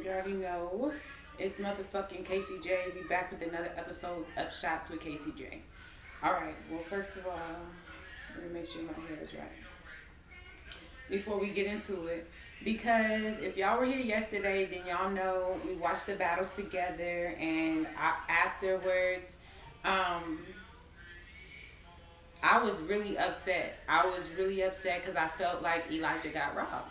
You already know. It's motherfucking KCJ. We back with another episode of Shots with KCJ. Alright, well, first of all, let me make sure my hair is right. Before we get into it, because if y'all were here yesterday, then y'all know we watched the battles together, and afterwards, I was really upset. I was really upset because I felt like Elijah got robbed.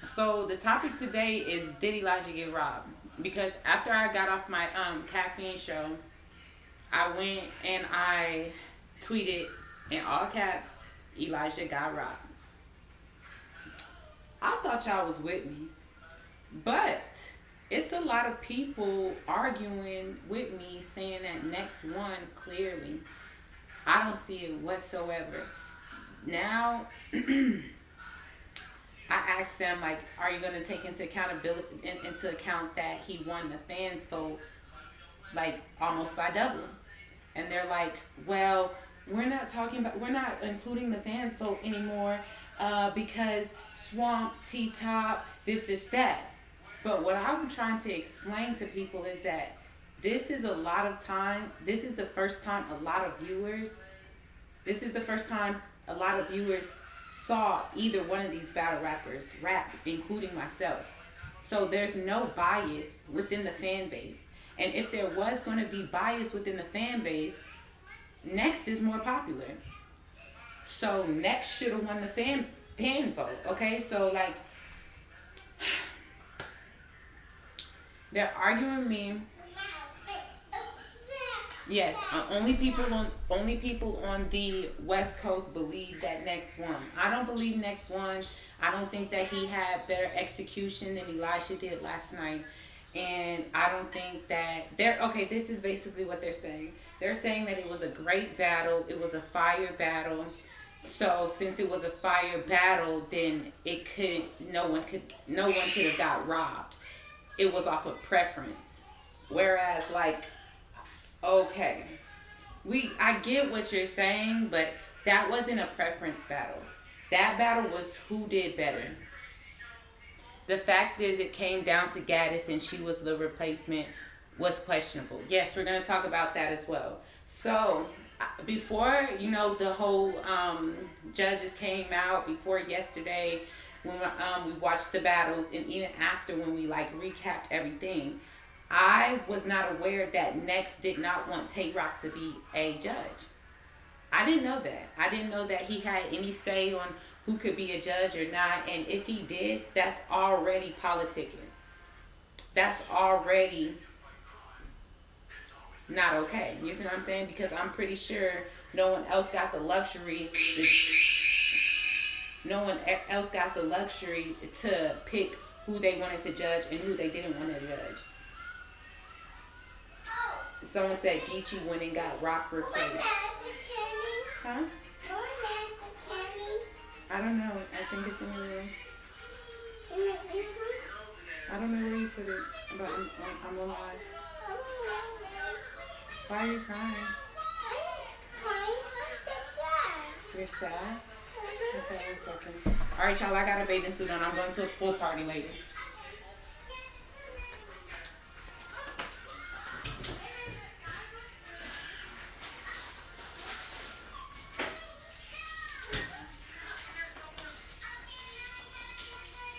So the topic today is, did Elijah get robbed? Because after I got off my caffeine show, I went and I tweeted in all caps, Elijah got robbed. I thought y'all was with me, but it's a lot of people arguing with me saying that next one clearly. I don't see it whatsoever. Now, I asked them, like, are you going to take into account that he won the fans vote, like, almost by double? And they're like, well, we're not including the fans vote anymore because Swamp, TTop, this, that. But what I'm trying to explain to people is that this is the first time a lot of viewers saw either one of these battle rappers rap, including myself. So there's no bias within the fan base. And if there was going to be bias within the fan base, Next is more popular. So Next should have won the fan vote. Okay, so like they're arguing me. Yes, only people on the West Coast believe that Next won. I don't believe Next won. I don't think that he had better execution than Elijah did last night. And I don't think that this is basically what they're saying. They're saying that it was a great battle. It was a fire battle. So since it was a fire battle, then no one could have got robbed. It was off of preference. Whereas okay, I get what you're saying, but that wasn't a preference battle. That battle was who did better. The fact is, it came down to Gaddis, and she was the replacement, was questionable. Yes, we're going to talk about that as well. So, before, the whole judges came out, before yesterday, when we watched the battles, and even after when we, recapped everything, I was not aware that Next did not want Tay-Rock to be a judge. I didn't know that. I didn't know that he had any say on who could be a judge or not. And if he did, that's already politicking. That's already not okay. You see what I'm saying? Because I'm pretty sure no one else got the luxury to pick who they wanted to judge and who they didn't want to judge. Someone said Geechee went and got Rock replaced. Huh? I don't know. I think it's in the room. I don't know where you put it, but I'm alive. Why are you crying? You're sad? Okay, 1 second. Alright, y'all, I got a bathing suit on. I'm going to a pool party later.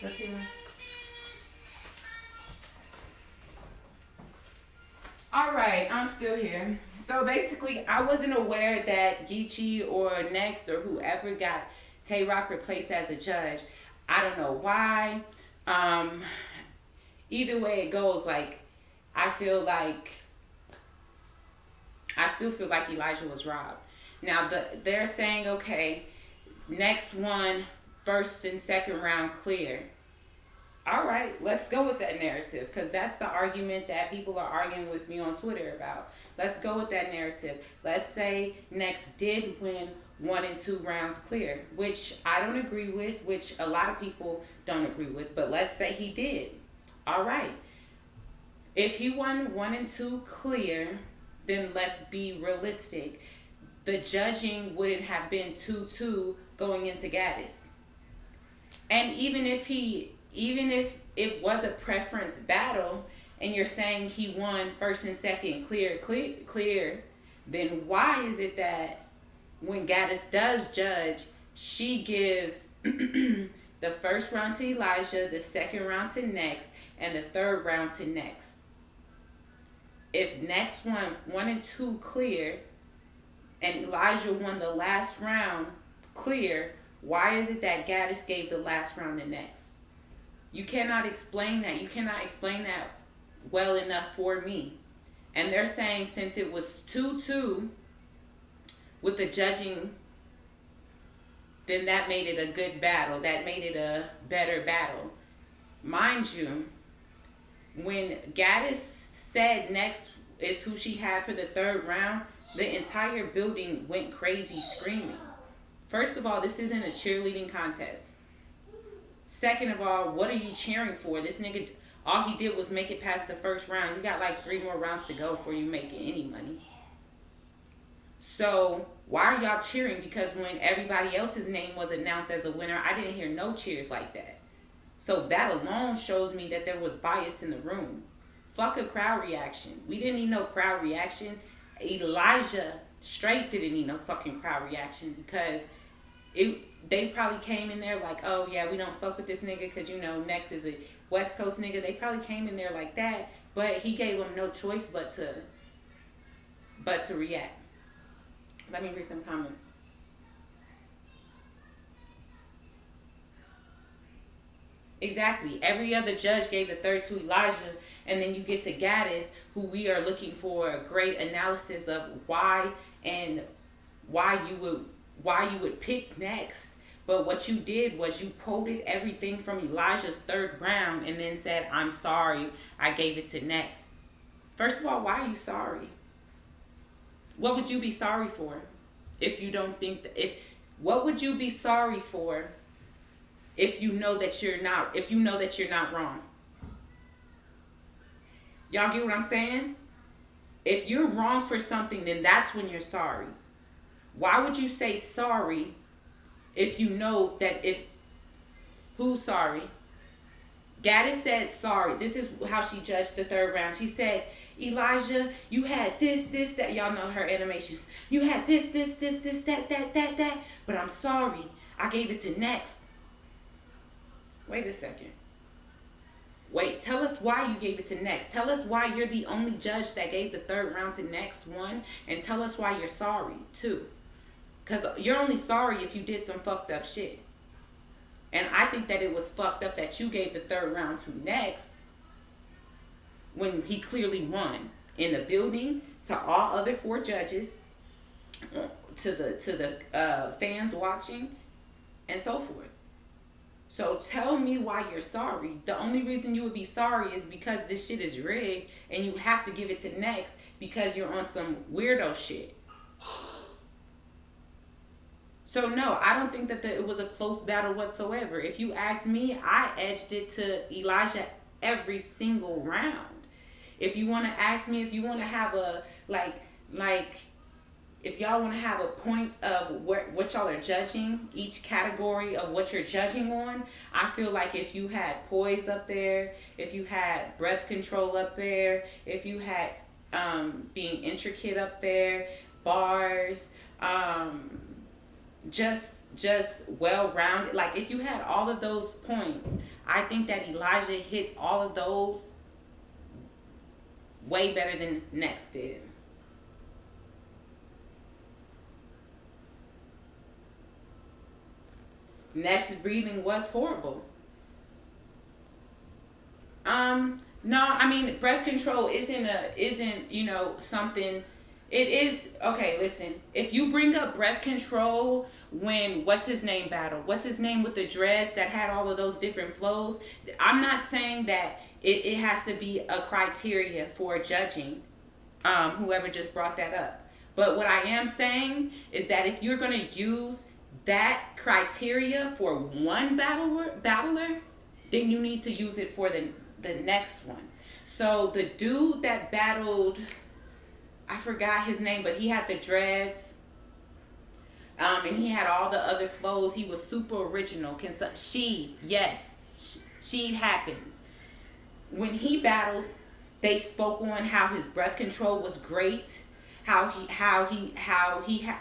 Let's see. Alright, I'm still here. So basically, I wasn't aware that Geechee or Next or whoever got Tay-Rock replaced as a judge. I don't know why. Either way it goes, I still feel like Elijah was robbed. Now, they're saying, okay, Next won first and second round clear. All right, let's go with that narrative, because that's the argument that people are arguing with me on Twitter about. Let's go with that narrative. Let's say Next did win 1 and 2 rounds clear, which I don't agree with, which a lot of people don't agree with, but let's say he did. All right. If he won 1 and 2 clear, then let's be realistic. The judging wouldn't have been 2-2 going into Gaddis. And even if he even if it was a preference battle and you're saying he won first and second clear, then why is it that when Gaddis does judge, she gives the first round to Elijah, the second round to Next, and the third round to Next? If Next won 1 and 2 clear, and Elijah won the last round clear, why is it that Gaddis gave the last round to Next? You cannot explain that. You cannot explain that well enough for me. And they're saying since it was 2-2 with the judging, then that made it a good battle. That made it a better battle. Mind you, when Gaddis said Next is who she had for the third round, the entire building went crazy screaming. First of all, this isn't a cheerleading contest. Second of all, what are you cheering for? This nigga, all he did was make it past the first round. You got like 3 more rounds to go before you make any money. So why are y'all cheering? Because when everybody else's name was announced as a winner, I didn't hear no cheers like that. So that alone shows me that there was bias in the room. Fuck a crowd reaction. We didn't need no crowd reaction. Elijah Strait didn't need no fucking crowd reaction because they probably came in there like, oh yeah, we don't fuck with this nigga because you know Next is a West Coast nigga. They probably came in there like that, but he gave them no choice but to react. Let me read some comments. Exactly. Every other judge gave the third to Elijah, and then you get to Gaddis, who we are looking for a great analysis of why you would pick Next. But what you did was you quoted everything from Elijah's third round and then said, I'm sorry, I gave it to Next. First of all, why are you sorry? What would you be sorry for if you don't think that, what would you be sorry for if you know that you're not wrong? Y'all get what I'm saying? If you're wrong for something, then that's when you're sorry. Why would you say sorry if you know that who's sorry? Gaddis said sorry. This is how she judged the third round. She said, Elijah, you had this, that. Y'all know her animations. You had this, that. But I'm sorry. I gave it to Next. Wait a second. Wait, tell us why you gave it to Next. Tell us why you're the only judge that gave the third round to Next one. And tell us why you're sorry, too. Because you're only sorry if you did some fucked up shit. And I think that it was fucked up that you gave the third round to Next when he clearly won. In the building, to all other 4 judges, to the fans watching, and so forth. So tell me why you're sorry. The only reason you would be sorry is because this shit is rigged and you have to give it to Next because you're on some weirdo shit. So no, I don't think that it was a close battle whatsoever. If you ask me, I edged it to Elijah every single round. If you want to ask me, if you want to have a if y'all want to have a point of what y'all are judging, each category of what you're judging on, I feel like if you had poise up there, if you had breath control up there, if you had being intricate up there, bars, just well-rounded, like if you had all of those points, I think that Elijah hit all of those way better than Next did. Next breathing was horrible. No, I mean breath control isn't something. It is okay. Listen, if you bring up breath control when what's his name with the dreads that had all of those different flows, I'm not saying that it has to be a criteria for judging. Whoever just brought that up, but what I am saying is that if you're gonna use that criteria for one battler, then you need to use it for the next one. So the dude that battled, I forgot his name, but he had the dreads, and he had all the other flows. He was super original. She happens. When he battled, they spoke on how his breath control was great, how he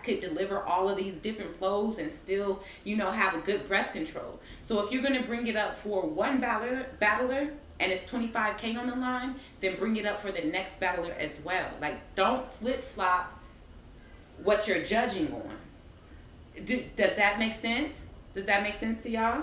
could deliver all of these different flows and still, have a good breath control. So if you're gonna bring it up for one battler and it's 25K on the line, then bring it up for the next battler as well. Like, don't flip flop what you're judging on. Does that make sense? Does that make sense to y'all?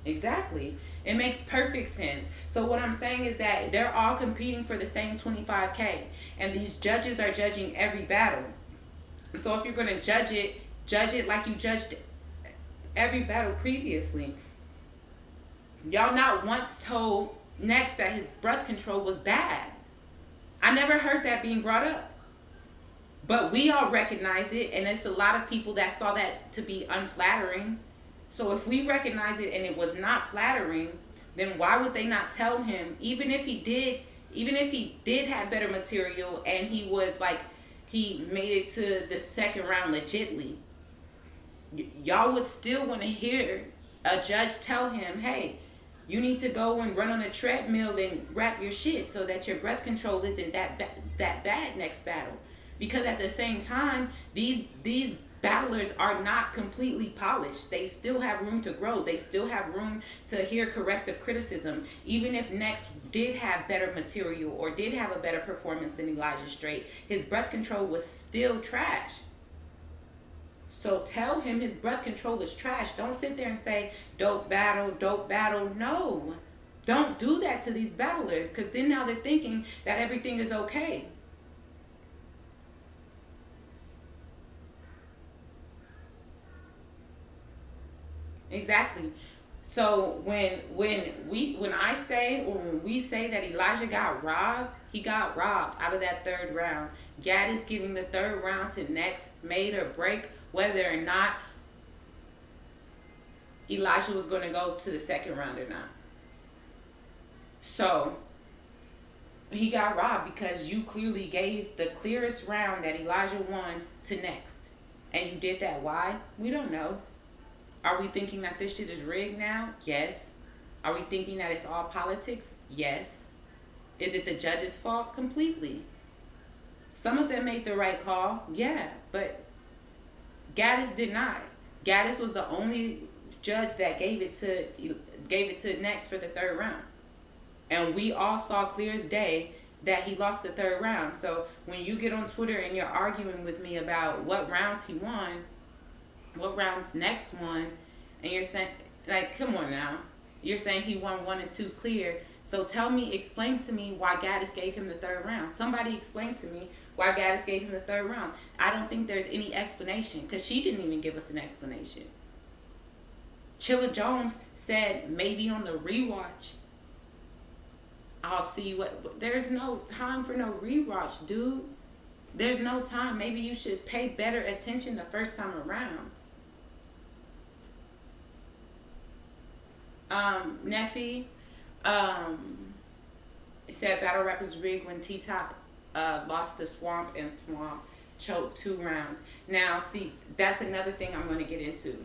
Exactly. It makes perfect sense. So what I'm saying is that they're all competing for the same 25K, and these judges are judging every battle. So if you're going to judge it like you judged every battle previously. Y'all not once told Next that his breath control was bad. I never heard that being brought up. But we all recognize it, and it's a lot of people that saw that to be unflattering. So if we recognize it and it was not flattering, then why would they not tell him, even if he did have better material and he was like, he made it to the second round legitly, y'all would still want to hear a judge tell him, hey, you need to go and run on a treadmill and wrap your shit so that your breath control isn't that bad next battle. Because at the same time, these battlers are not completely polished. They still have room to grow. They still have room to hear corrective criticism. Even if Next did have better material or did have a better performance than Elijah Strait, his breath control was still trash. So tell him his breath control is trash. Don't sit there and say, dope battle, dope battle. No. Don't do that to these battlers, because then now they're thinking that everything is okay. Exactly. So when we say that Elijah got robbed, he got robbed out of that third round. Gaddis giving the third round to Next made or break whether or not Elijah was going to go to the second round or not. So he got robbed because you clearly gave the clearest round that Elijah won to Next. And you did that. Why? We don't know. Are we thinking that this shit is rigged now? Yes. Are we thinking that it's all politics? Yes. Is it the judge's fault? Completely. Some of them made the right call, yeah, but Gaddis did not. Gaddis was the only judge that gave it to Next for the third round. And we all saw clear as day that he lost the third round. So when you get on Twitter and you're arguing with me about what rounds he won, what rounds Next won, and you're saying, like, come on now. You're saying he won 1 and 2 clear. So explain to me why Gaddis gave him the third round. Somebody explain to me why Gaddis gave him the third round. I don't think there's any explanation, because she didn't even give us an explanation. Chilla Jones said maybe on the rewatch, I'll see what. There's no time for no rewatch, dude. There's no time. Maybe you should pay better attention the first time around. Neffy, said battle rap was rigged when TTop lost to Swamp, and Swamp choked 2 rounds. Now, see, that's another thing I'm going to get into.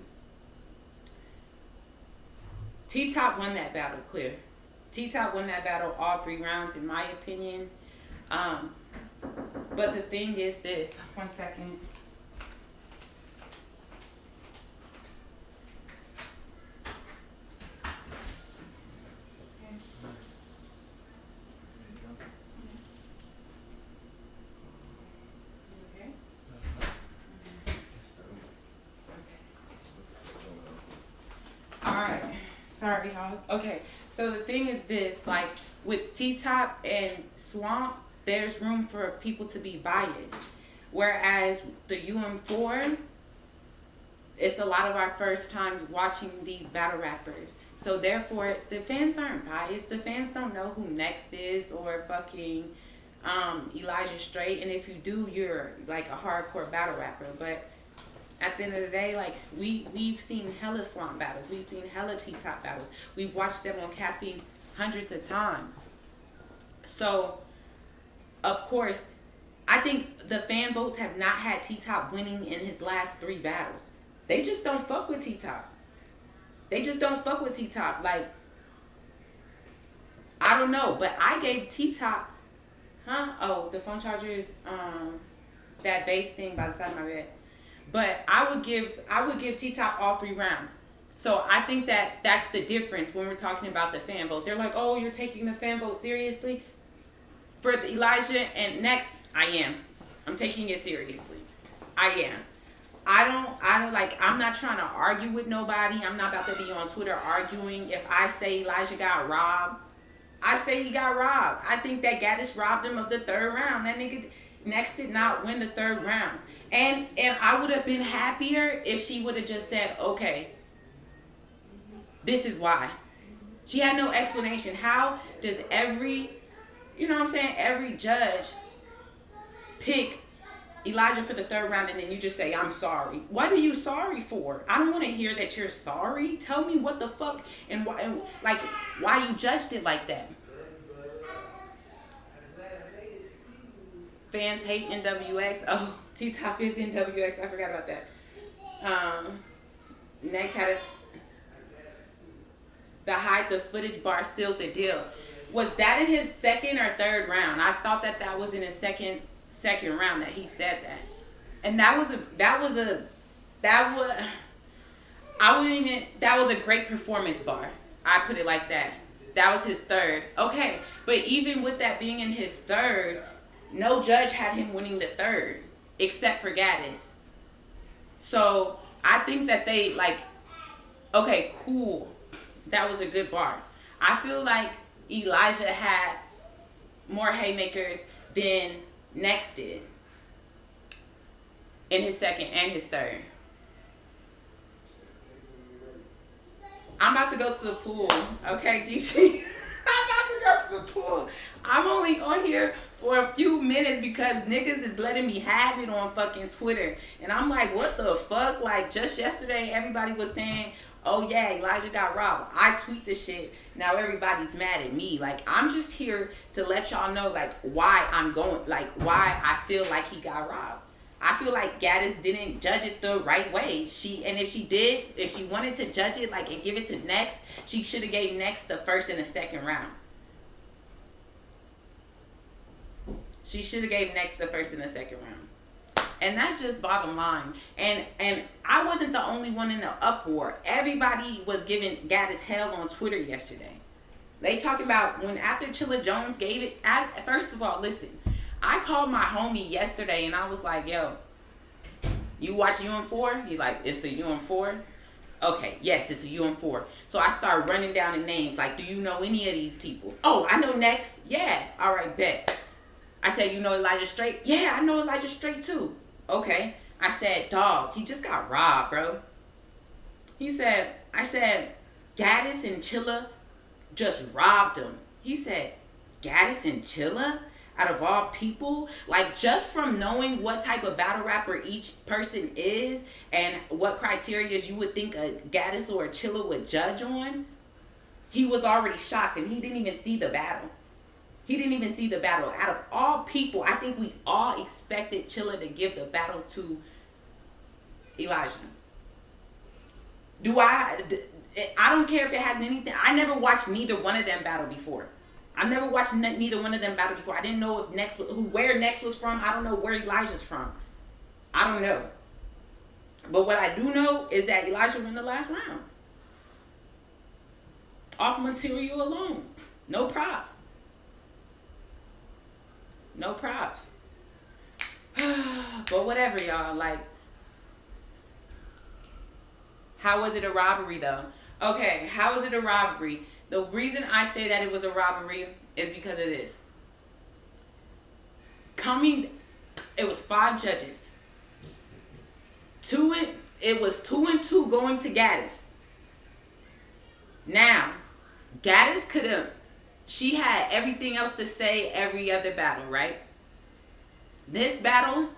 TTop won that battle clear. TTop won that battle all 3 rounds, in my opinion. But the thing is this. 1 second. Alright, sorry y'all. Okay, so the thing is this, like with T-Top and Swamp, there's room for people to be biased. Whereas the UM4, it's a lot of our first times watching these battle rappers. So therefore, the fans aren't biased. The fans don't know who Next is or fucking Elijah Strait. And if you do, you're like a hardcore battle rapper. But at the end of the day, like we've seen hella Swamp battles. We've seen hella T-Top battles. We've watched them on Caffeine hundreds of times. So, of course, I think the fan votes have not had TTop winning in his last 3 battles. They just don't fuck with TTop. They just don't fuck with TTop. Like, I don't know, but I gave TTop, Oh, the phone charger is that bass thing by the side of my bed. But I would give TTop all 3 rounds. So I think that that's the difference when we're talking about the fan vote. They're like, oh, you're taking the fan vote seriously? For the Elijah and next, I am. I'm taking it seriously. I am. I don't like, I'm not trying to argue with nobody. I'm not about to be on Twitter arguing. If I say Elijah got robbed, I say he got robbed. I think that Gaddis robbed him of the 3rd round. That nigga next did not win the 3rd round. And I would have been happier if she would have just said, okay, this is why. She had no explanation. How does every judge pick Elijah for the 3rd round and then you just say, I'm sorry? What are you sorry for? I don't want to hear that you're sorry. Tell me what the fuck and why you judged it like that. Fans hate NWX. Oh, TTop is NWX. I forgot about that. Next had the hide the footage bar sealed the deal. Was that in his 2nd or 3rd round? I thought that was in his second round that he said that. And that was a great performance bar. I put it like that. That was his 3rd. Okay, but even with that being in his 3rd, no judge had him winning the 3rd except for Gaddis. So I think that they okay, cool. That was a good bar. I feel like Elijah had more haymakers than Next did in his 2nd and his 3rd. I'm about to go to the pool, okay, Geechee? I'm about to go to the pool. I'm only on here for a few minutes because niggas is letting me have it on fucking Twitter. And I'm like, what the fuck? Like, just yesterday, everybody was saying, oh yeah, Elijah got robbed. I tweet the shit. Now everybody's mad at me. Like, I'm just here to let y'all know, why why I feel like he got robbed. I feel like Gaddis didn't judge it the right way. If she wanted to judge it and give it to Next, she should have gave Next the 1st and the 2nd round. She should have gave Next the 1st and the 2nd round. And that's just bottom line. And I wasn't the only one in the uproar. Everybody was giving Gaddis hell on Twitter yesterday. They talking about when after Chilla Jones gave it. First of all, listen. I called my homie yesterday and I was like, yo, you watch UM4? He's like, it's a UM4? Okay, yes, it's a UM4. So I start running down the names. Like, do you know any of these people? Oh, I know Next. Yeah. All right, bet. I said, you know Elijah Strait? Yeah, I know Elijah Strait too. Okay. I said, dog, he just got robbed, bro. I said, Gaddis and Chilla just robbed him. He said, Gaddis and Chilla? Out of all people? Just from knowing what type of battle rapper each person is and what criteria you would think a Gaddis or a Chilla would judge on, he was already shocked and he didn't even see the battle. Out of all people, I think we all expected Chilla to give the battle to Elijah. I don't care if it has anything. I never watched neither one of them battle before. I never watched neither one of them battle before. I didn't know where Next was from. I don't know where Elijah's from. I don't know. But what I do know is that Elijah won the last round. Off material alone. No props. No props. But whatever, y'all. How was it a robbery, though? Okay, how was it a robbery? The reason I say that it was a robbery is because of this. It was 5 judges. It was 2 and 2 going to Gaddis. Now, Gaddis could have, she had everything else to say every other battle, right? This battle,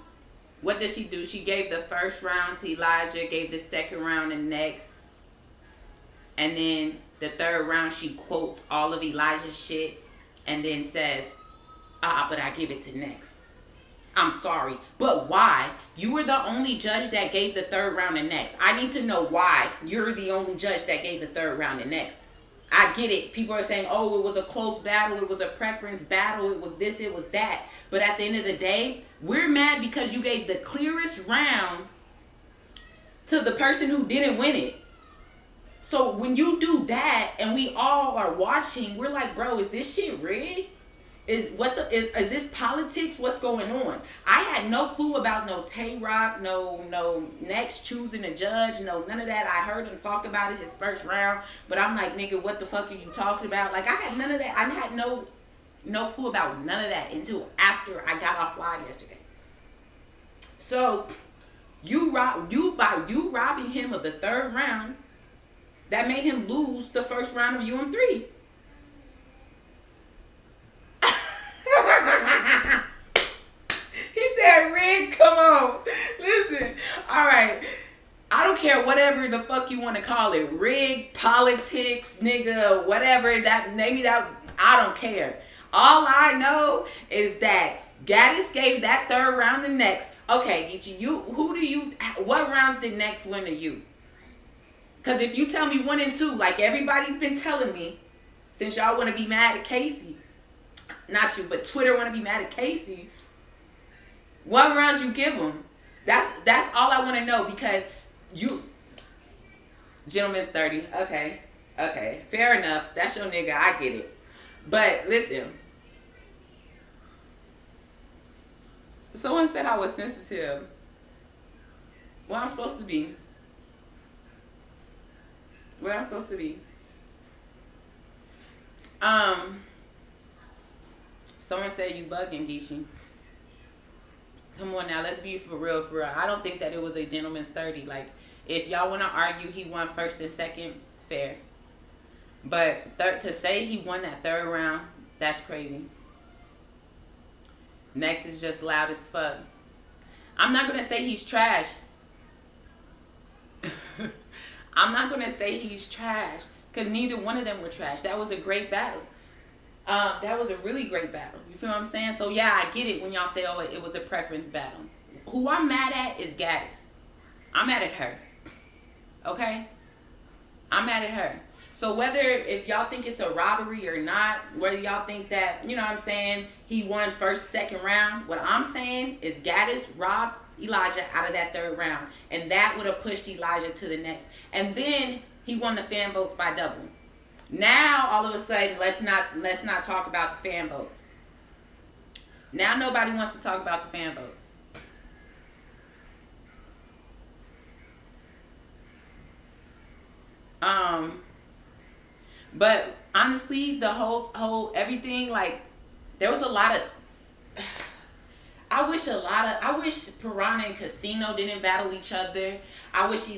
what did she do? She gave the 1st round to Elijah, gave the 2nd round to Next. And then the 3rd round, she quotes all of Elijah's shit and then says, but I give it to Next. I'm sorry, but why? You were the only judge that gave the third round and next. I need to know why you're the only judge that gave the third round and next. I get it. People are saying, oh, it was a close battle. It was a preference battle. It was this, it was that. But at the end of the day, we're mad because you gave the clearest round to the person who didn't win it. So when you do that and we all are watching, we're like, bro, is this shit rigged? Is this politics? What's going on? I had no clue about no Tay-Rock, no next choosing a judge, none of that. I heard him talk about it his first round, but I'm like, nigga, what the fuck are you talking about? Like, I had none of that. I had no clue about none of that until after I got off live yesterday. So by you robbing him of the third round, that made him lose the first round of UM3. He said, Rick, come on. Listen. All right. I don't care whatever the fuck you want to call it. Rig, politics, nigga, whatever. Maybe that, I don't care. All I know is that Gaddis gave that third round the next. Okay, Geechee, what rounds did next win to you? Because if you tell me 1 and 2, like everybody's been telling me, since y'all want to be mad at Casey, not you, but Twitter want to be mad at Casey, what rounds you give them? That's all I want to know, because gentleman's 30. Okay, fair enough. That's your nigga. I get it. But listen, someone said I was sensitive. What I'm supposed to be? Where I'm supposed to be? Someone said you bugging, Geechee. Come on now, let's be for real. I don't think that it was a gentleman's 30. Like, if y'all want to argue he won first and second, fair. But to say he won that third round, that's crazy. Next is just loud as fuck. I'm not going to say he's trash. I'm not going to say he's trash, because neither one of them were trash. That was a great battle. That was a really great battle. You feel what I'm saying? So yeah, I get it when y'all say, oh, it was a preference battle. Who I'm mad at is Gaddis. I'm mad at her. Okay? I'm mad at her. So if y'all think it's a robbery or not, whether y'all think that, you know what I'm saying, he won first, second round, what I'm saying is Gaddis robbed Elijah out of that third round. And that would have pushed Elijah to the next. And then he won the fan votes by double. Now, all of a sudden, let's not talk about the fan votes. Now nobody wants to talk about the fan votes. But honestly, the whole everything, like, there was a lot of I wish Piranha and Casino didn't battle each other. I wish